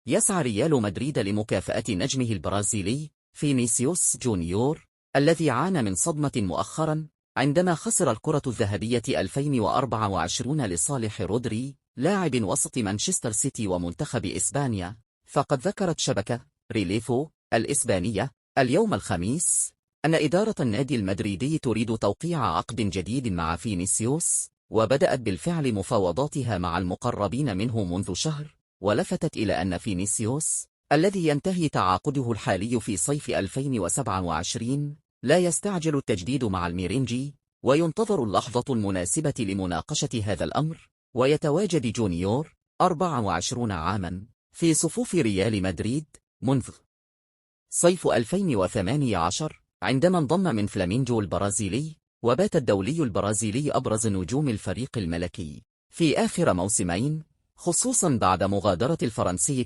يسعى ريال مدريد لمكافأة نجمه البرازيلي فينيسيوس جونيور الذي عانى من صدمة مؤخرا عندما خسر الكرة الذهبية 2024 لصالح رودري لاعب وسط مانشستر سيتي ومنتخب إسبانيا. فقد ذكرت شبكة ريليفو الإسبانية اليوم الخميس أن إدارة النادي المدريدي تريد توقيع عقد جديد مع فينيسيوس، وبدأت بالفعل مفاوضاتها مع المقربين منه منذ شهر. ولفتت إلى أن فينيسيوس الذي ينتهي تعاقده الحالي في صيف 2027 لا يستعجل التجديد مع الميرينجي، وينتظر اللحظة المناسبة لمناقشة هذا الأمر. ويتواجد جونيور 24 عاما في صفوف ريال مدريد منذ صيف 2018 عندما انضم من فلامينجو البرازيلي، وبات الدولي البرازيلي أبرز نجوم الفريق الملكي في آخر موسمين، خصوصا بعد مغادرة الفرنسي